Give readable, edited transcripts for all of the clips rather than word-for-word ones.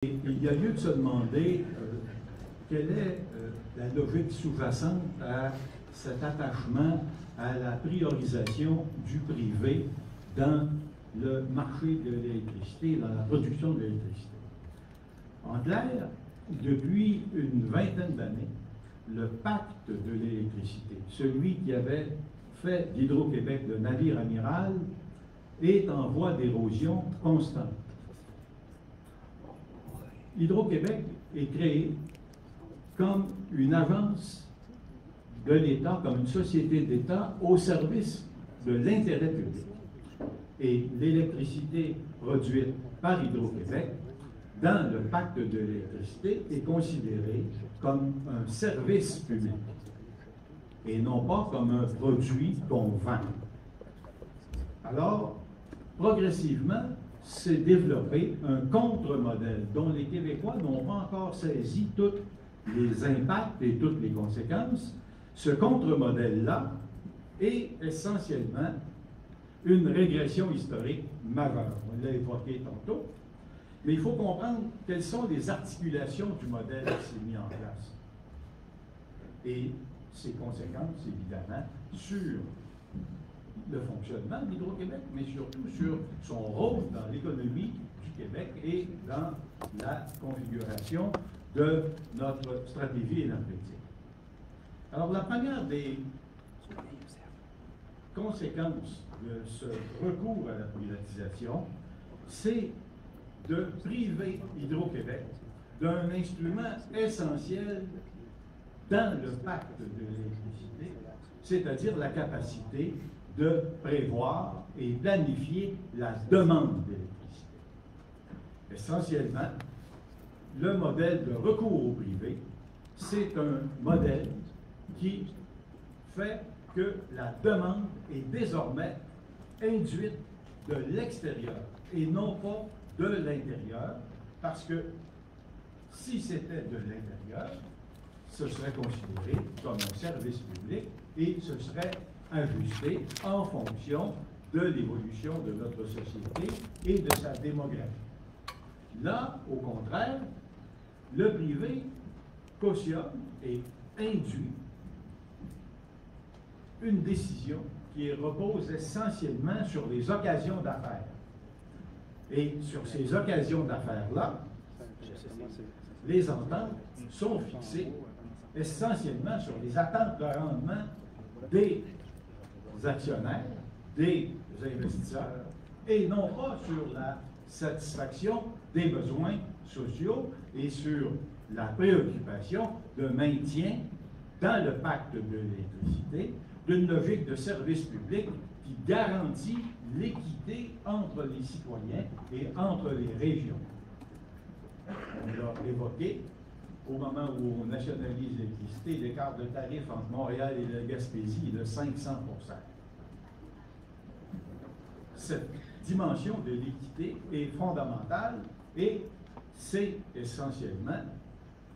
Et il y a lieu de se demander quelle est la logique sous-jacente à cet attachement à la priorisation du privé dans le marché de l'électricité, dans la production de l'électricité. En clair, depuis une vingtaine d'années, le pacte de l'électricité, celui qui avait fait d'Hydro-Québec le navire amiral, est en voie d'érosion constante. Hydro-Québec est créé comme une agence de l'État, comme une société d'État au service de l'intérêt public. Et l'électricité produite par Hydro-Québec, dans le pacte de l'électricité, est considérée comme un service public et non pas comme un produit qu'on vend. Alors, progressivement, s'est développé un contre-modèle dont les Québécois n'ont pas encore saisi tous les impacts et toutes les conséquences. Ce contre-modèle-là est essentiellement une régression historique majeure. On l'a évoqué tantôt, mais il faut comprendre quelles sont les articulations du modèle qui s'est mis en place. Et ses conséquences, évidemment, sur le fonctionnement d'Hydro-Québec, mais surtout sur son rôle dans l'économie du Québec et dans la configuration de notre stratégie énergétique. Alors, la première des conséquences de ce recours à la privatisation, c'est de priver Hydro-Québec d'un instrument essentiel dans le pacte de l'électricité, c'est-à-dire la capacité de prévoir et planifier la demande d'électricité. Essentiellement, le modèle de recours au privé, c'est un modèle qui fait que la demande est désormais induite de l'extérieur et non pas de l'intérieur, parce que si c'était de l'intérieur, ce serait considéré comme un service public et ce serait ajusté en fonction de l'évolution de notre société et de sa démographie. Là, au contraire, le privé cautionne et induit une décision qui repose essentiellement sur les occasions d'affaires. Et sur ces occasions d'affaires-là, les ententes sont fixées essentiellement sur les attentes de rendement des actionnaires, des investisseurs, et non pas sur la satisfaction des besoins sociaux et sur la préoccupation de maintien dans le pacte de l'électricité d'une logique de service public qui garantit l'équité entre les citoyens et entre les régions. On l'a évoqué, au moment où on nationalise l'électricité, l'écart de tarif entre Montréal et la Gaspésie est de 500 %. Cette dimension de l'équité est fondamentale et c'est essentiellement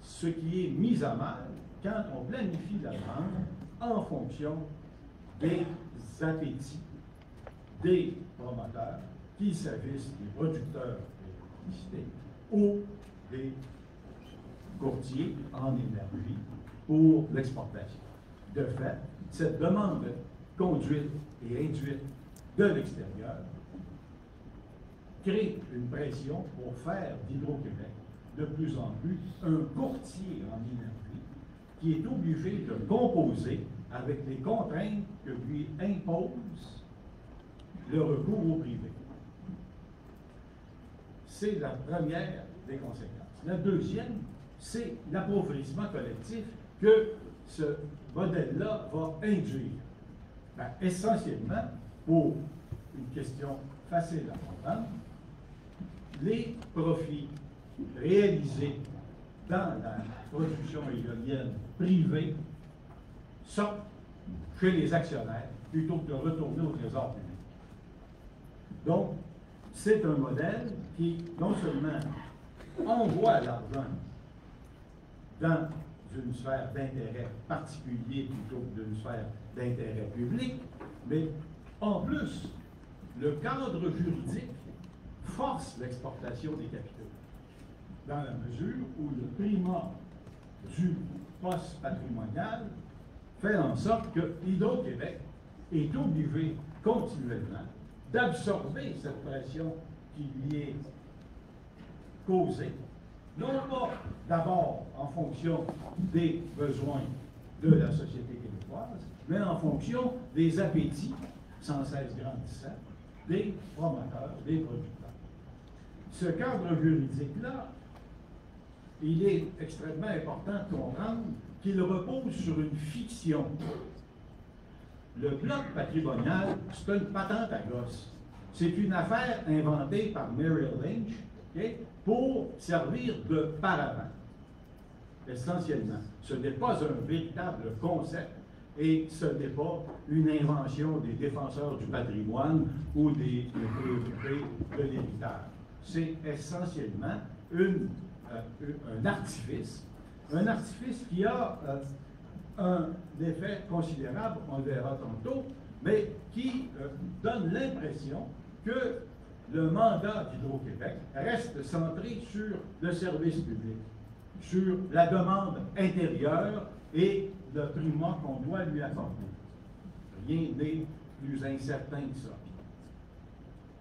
ce qui est mis à mal quand on planifie la demande en fonction des appétits des promoteurs, qu'il s'agisse des producteurs d'électricité ou des courtiers en énergie pour l'exportation. De fait, cette demande conduite et induite de l'extérieur crée une pression pour faire d'Hydro-Québec de plus en plus un courtier en énergie qui est obligé de composer avec les contraintes que lui impose le recours au privé. C'est la première des conséquences. La deuxième, c'est l'appauvrissement collectif que ce modèle-là va induire. Ben, essentiellement, pour une question facile à comprendre, les profits réalisés dans la production éolienne privée sortent chez les actionnaires plutôt que de retourner au trésor public. Donc, c'est un modèle qui, non seulement envoie l'argent dans une sphère d'intérêt particulier plutôt que d'une sphère d'intérêt public, mais en plus, le cadre juridique force l'exportation des capitaux. dans la mesure où le primat du poste patrimonial fait en sorte que Hydro-Québec est obligé continuellement d'absorber cette pression qui lui est causée, non pas d'abord en fonction des besoins de la société québécoise, mais en fonction des appétits sans cesse grandissants des promoteurs, des producteurs. Ce cadre juridique-là, il est extrêmement important de comprendre qu'il repose sur une fiction. Le bloc patrimonial, c'est une patente à gosse. C'est une affaire inventée par Merrill Lynch, okay, pour servir de paravent, essentiellement. Ce n'est pas un véritable concept et ce n'est pas une invention des défenseurs du patrimoine ou des préoccupés de l'héritage. C'est essentiellement un artifice qui a un effet considérable, on le verra tantôt, mais qui donne l'impression que le mandat d'Hydro-Québec reste centré sur le service public, sur la demande intérieure et le primat qu'on doit lui accorder. Rien n'est plus incertain que ça.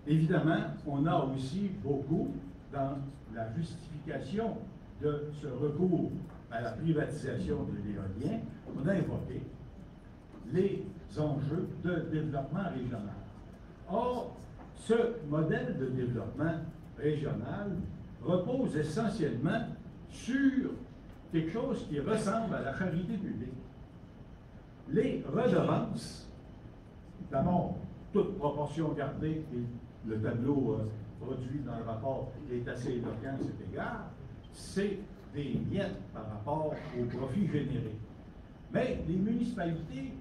Évidemment, on a aussi beaucoup, dans la justification de ce recours à la privatisation de l'éolien, on a évoqué les enjeux de développement régional. Or, ce modèle de développement régional repose essentiellement sur quelque chose qui ressemble à la charité publique. Les redevances, d'abord, toute proportion gardée, et le tableau produit dans le rapport est assez éloquent à cet égard, c'est des miettes par rapport aux profits générés. Mais les municipalités,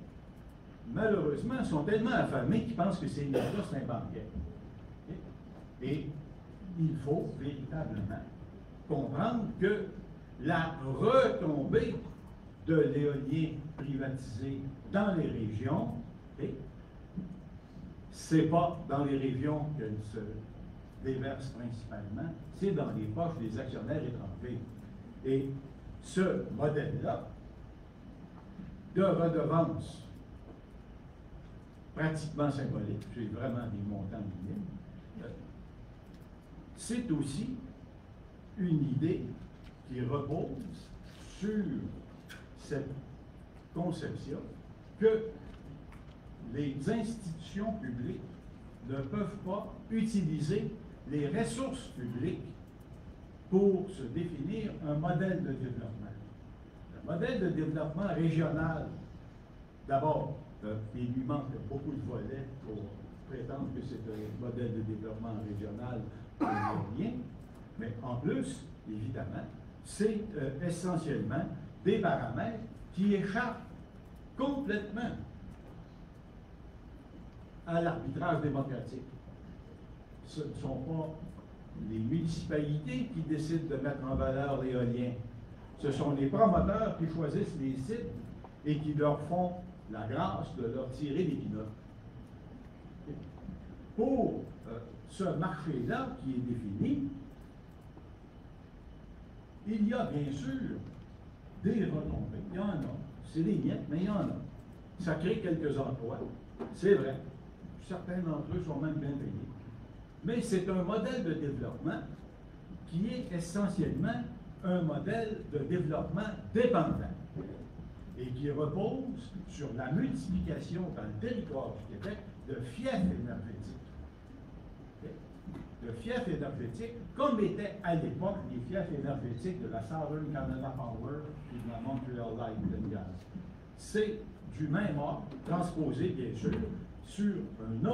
malheureusement, sont tellement affamées qu'ils pensent que ces miettes-là, c'est un banquet. Et il faut véritablement comprendre que la retombée de l'éolien privatisé dans les régions, c'est pas dans les régions qu'elle se déverse principalement, c'est dans les poches des actionnaires étrangers. Et ce modèle-là de redevance pratiquement symbolique, c'est vraiment des montants minimes, c'est aussi une idée qui repose sur cette conception que les institutions publiques ne peuvent pas utiliser les ressources publiques pour se définir un modèle de développement. Le modèle de développement régional, d'abord, il lui manque beaucoup de volets pour prétendre que c'est un modèle de développement régional bien, mais en plus, évidemment, c'est essentiellement des paramètres qui échappent complètement à l'arbitrage démocratique. Ce ne sont pas les municipalités qui décident de mettre en valeur l'éolien. Ce sont les promoteurs qui choisissent les sites et qui leur font la grâce de leur tirer des pinottes. Pour ce marché-là qui est défini, il y a bien sûr des retombées. Il y en a. C'est des miettes, mais il y en a. Ça crée quelques emplois. C'est vrai. Certains d'entre eux sont même bien payés. Mais c'est un modèle de développement qui est essentiellement un modèle de développement dépendant et qui repose sur la multiplication dans le territoire du Québec de fiefs énergétiques. De fiefs énergétiques, comme étaient à l'époque les fiefs énergétiques de la Southern Canada Power et de la Montreal Light and Gas. C'est du même ordre, transposé bien sûr, sur une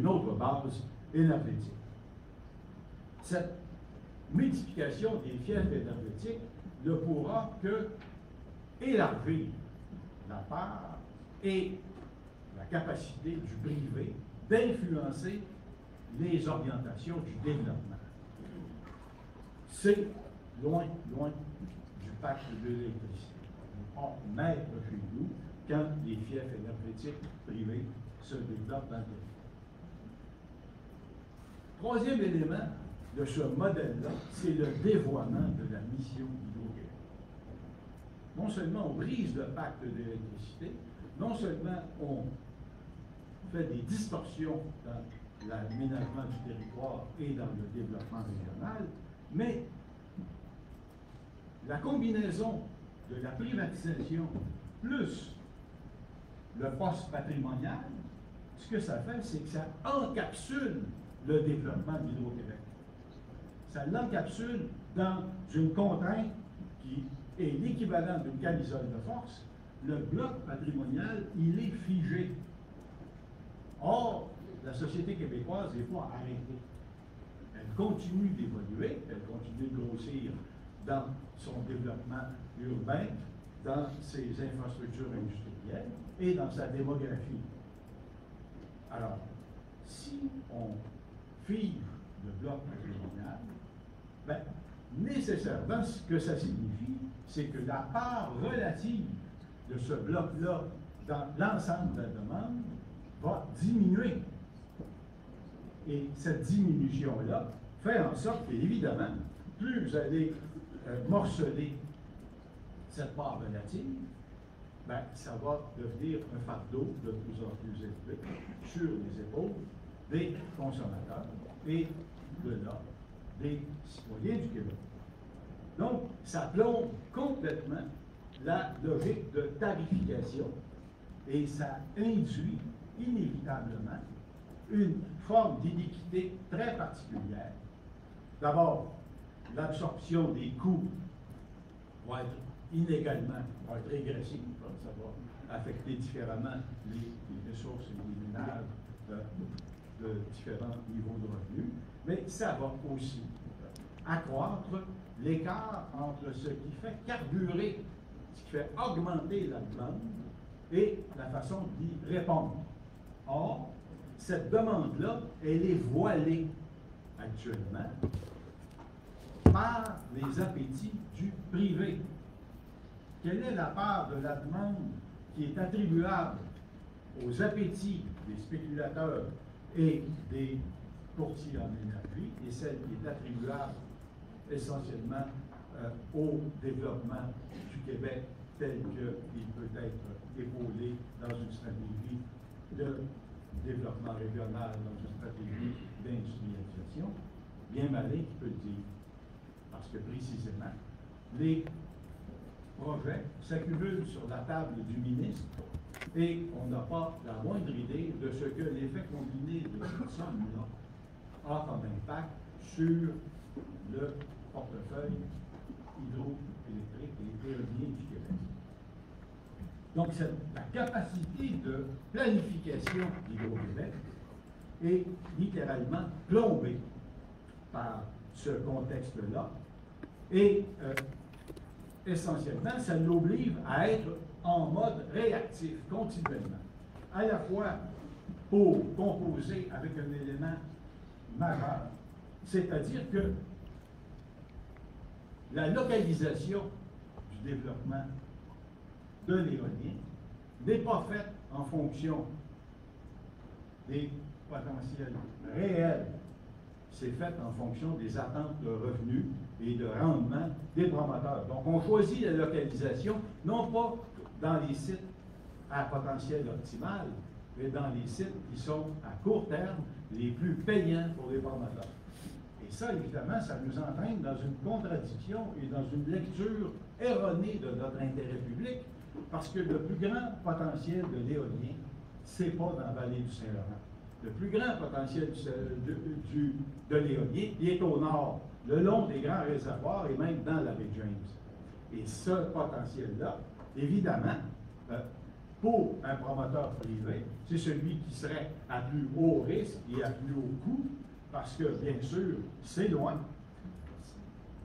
autre base énergétique. Cette multiplication des fiefs énergétiques ne pourra que élargir la part et la capacité du privé d'influencer les orientations du développement. C'est loin du pacte de l'électricité. On n'est pas maître chez nous quand les fiefs énergétiques privés se développent dans le pays. Troisième élément de ce modèle-là, c'est le dévoiement de la mission d'Hydro-Québec. Non seulement on brise le pacte de l'électricité, non seulement on fait des distorsions dans l'aménagement du territoire et dans le développement régional, mais la combinaison de la privatisation plus le poste patrimonial, ce que ça fait, c'est que ça encapsule le développement d'Hydro-Québec. Ça l'encapsule dans une contrainte qui est l'équivalent d'une camisole de force. Le bloc patrimonial, il est figé. Or, la société québécoise n'est pas arrêtée. Elle continue d'évoluer, elle continue de grossir dans son développement urbain, dans ses infrastructures industrielles et dans sa démographie. Alors, si on fige le bloc patrimonial, bien, nécessairement, ce que ça signifie, c'est que la part relative de ce bloc-là dans l'ensemble de la demande va diminuer. Et cette diminution-là fait en sorte qu'évidemment, plus vous allez morceler cette part relative, ben, ça va devenir un fardeau de plus en plus élevé sur les épaules des consommateurs et de là, des citoyens du Québec. Donc, ça plombe complètement la logique de tarification et ça induit inévitablement une forme d'iniquité très particulière. D'abord, l'absorption des coûts va être inégalement, va être régressive. Ça va affecter différemment les ressources et les ménages de différents niveaux de revenus, mais ça va aussi accroître l'écart entre ce qui fait carburer, ce qui fait augmenter la demande et la façon d'y répondre. Or, cette demande-là, elle est voilée actuellement par les appétits du privé. Quelle est la part de la demande qui est attribuable aux appétits des spéculateurs et des courtiers en énergie et celle qui est attribuable essentiellement au développement du Québec tel qu'il peut être épaulé dans une stratégie de développement régional, dans une stratégie d'industrialisation? Bien malin qui peut le dire. Parce que précisément, les projets s'accumulent sur la table du ministre et on n'a pas la moindre idée de ce que l'effet combiné de cette somme-là a comme impact sur le portefeuille hydroélectrique et éolien du Québec. Donc, la capacité de planification d'Hydro-Québec est littéralement plombée par ce contexte-là et essentiellement, ça l'oblige à être en mode réactif continuellement, à la fois pour composer avec un élément majeur, c'est-à-dire que la localisation du développement de l'éolien n'est pas faite en fonction des potentiels réels, c'est fait en fonction des attentes de revenus et de rendement des promoteurs. Donc, on choisit la localisation, non pas dans les sites à potentiel optimal, mais dans les sites qui sont à court terme les plus payants pour les promoteurs. Et ça, évidemment, ça nous entraîne dans une contradiction et dans une lecture erronée de notre intérêt public, parce que le plus grand potentiel de l'éolien, c'est pas dans la vallée du Saint-Laurent. Le plus grand potentiel de l'éolien, il est au nord, le long des grands réservoirs et même dans la baie James. Et ce potentiel-là, évidemment, pour un promoteur privé, c'est celui qui serait à plus haut risque et à plus haut coût, parce que, bien sûr, c'est loin.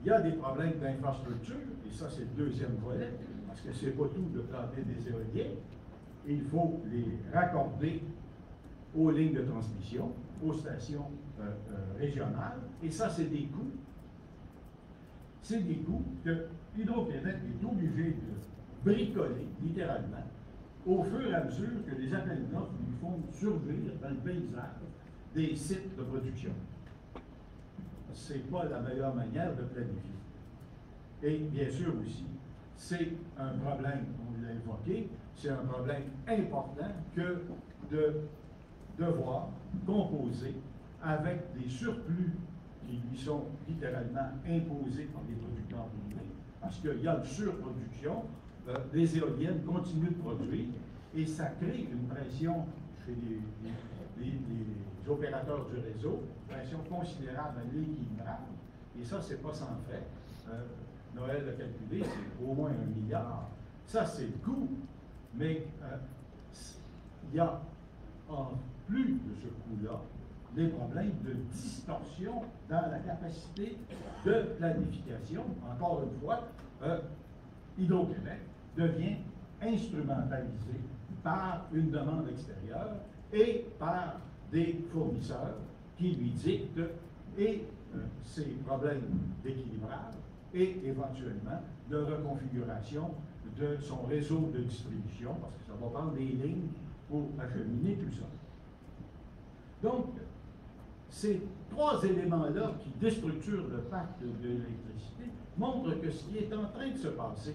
Il y a des problèmes d'infrastructure, et ça, c'est le deuxième volet, parce que c'est pas tout de planter des éoliens. Il faut les raccorder aux lignes de transmission, aux stations régionales, et ça, c'est des coûts. C'est des coûts que Hydro-Québec est obligé de bricoler, littéralement, au fur et à mesure que les appels d'offres lui font surgir dans le paysage des sites de production. c'est pas la meilleure manière de planifier. Et bien sûr aussi, c'est un problème, on l'a évoqué, c'est un problème important que de devoir composer avec des surplus qui lui sont littéralement imposés par les producteurs privés, parce qu'il y a une surproduction, les éoliennes continuent de produire, et ça crée une pression chez les opérateurs du réseau, une pression considérable à l'équilibrage, et ça, c'est pas sans fait. Noël a calculé, c'est au moins 1 milliard. Ça, c'est le coût. Mais il y a, en plus de ce coût-là, des problèmes de distorsion dans la capacité de planification. Encore une fois, Hydro-Québec devient instrumentalisé par une demande extérieure et par des fournisseurs qui lui dictent ces problèmes d'équilibrage et éventuellement de reconfiguration de son réseau de distribution, parce que ça va prendre des lignes pour acheminer tout ça. Donc, ces trois éléments-là qui déstructurent le pacte de l'électricité montrent que ce qui est en train de se passer,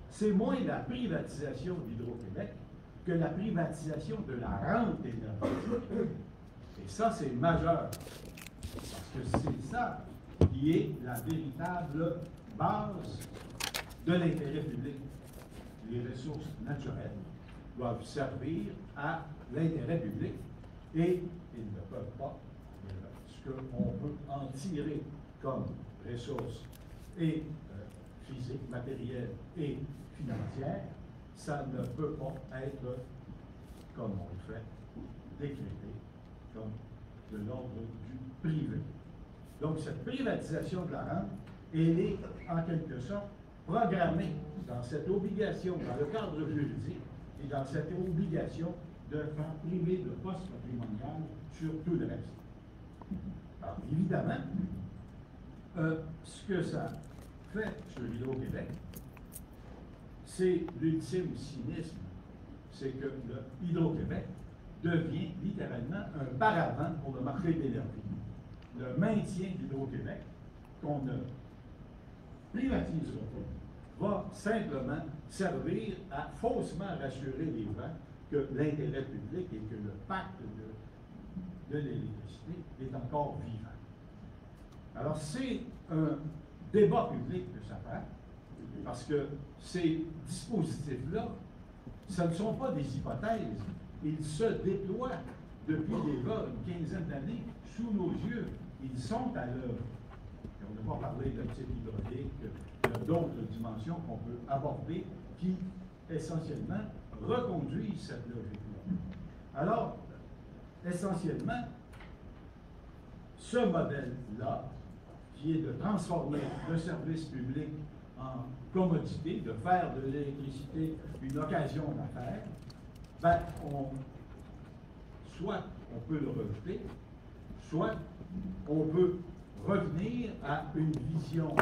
c'est moins la privatisation d'Hydro-Québec que la privatisation de la rente énergétique. Et ça, c'est majeur, parce que c'est ça qui est la véritable base de l'intérêt public. Les ressources naturelles doivent servir à l'intérêt public et ils ne peuvent pas, ce qu'on peut en tirer comme ressources et physiques, matérielles et financières, ça ne peut pas être, comme on le fait, décrété comme de l'ordre du privé. Donc, cette privatisation de la rente, elle est en quelque sorte programmée dans cette obligation, dans le cadre juridique, et dans cette obligation de faire priver le poste patrimonial sur tout le reste. Alors, évidemment, ce que ça fait sur Hydro-Québec, c'est l'ultime cynisme, c'est que le Hydro-Québec devient littéralement un paravent pour le marché de l'énergie. Le maintien d'Hydro-Québec, qu'on ne privatisera pas, va simplement servir à faussement rassurer les gens que l'intérêt public et que le pacte de l'électricité est encore vivant. Alors, c'est un débat public que ça fait, parce que ces dispositifs-là, ce ne sont pas des hypothèses. Ils se déploient depuis déjà une quinzaine d'années sous nos yeux. Ils sont à l'œuvre. On n'a pas parlé de type hydraulique, il y a d'autres dimensions qu'on peut aborder qui, essentiellement, reconduisent cette logique-là. Alors, essentiellement, ce modèle-là, qui est de transformer le service public en commodité, de faire de l'électricité une occasion d'affaires, ben, soit on peut le rejeter, soit on peut revenir à une vision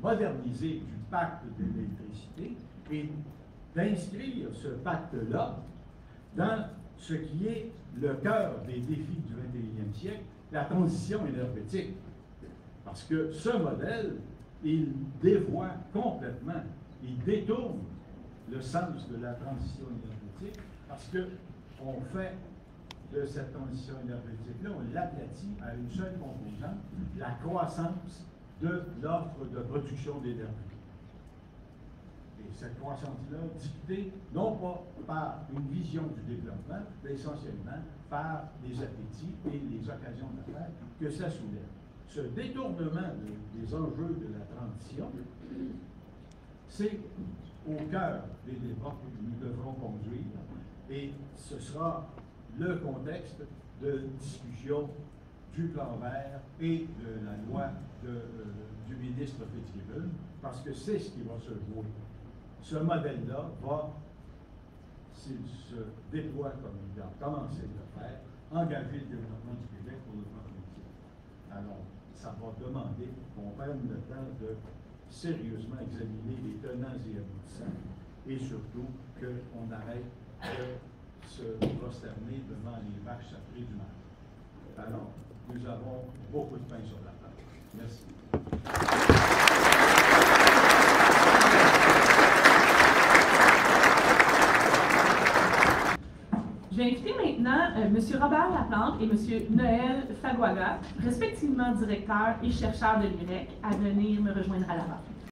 modernisée du pacte de l'électricité et d'inscrire ce pacte-là dans ce qui est le cœur des défis du 21e siècle, la transition énergétique. Parce que ce modèle, il dévoie complètement, il détourne le sens de la transition énergétique parce qu'on fait de cette transition énergétique-là, on l'aplatit à une seule composante, la croissance de l'offre de production d'énergie. Et cette croissance-là, dictée non pas par une vision du développement, mais essentiellement par les appétits et les occasions d'affaires que ça soulève. Ce détournement des enjeux de la transition, c'est au cœur des débats que nous devrons conduire et ce sera le contexte de discussion du plan vert et de la loi du ministre Fitzgibbon, parce que c'est ce qui va se jouer. Ce modèle-là va, s'il se déploie comme il a commencé de le faire, engager le développement du Québec pour le plan politique. Alors, ça va demander qu'on prenne le temps de sérieusement examiner les tenants et aboutissants, et surtout qu'on arrête de se prosterner devant les vaches sacrées du mal. Alors, nous avons beaucoup de pain sur la table. Merci. Je vais inviter maintenant M. Robert Laplante et M. Noël Faguaga, respectivement directeur et chercheur de l'UREC, à venir me rejoindre à l'avant.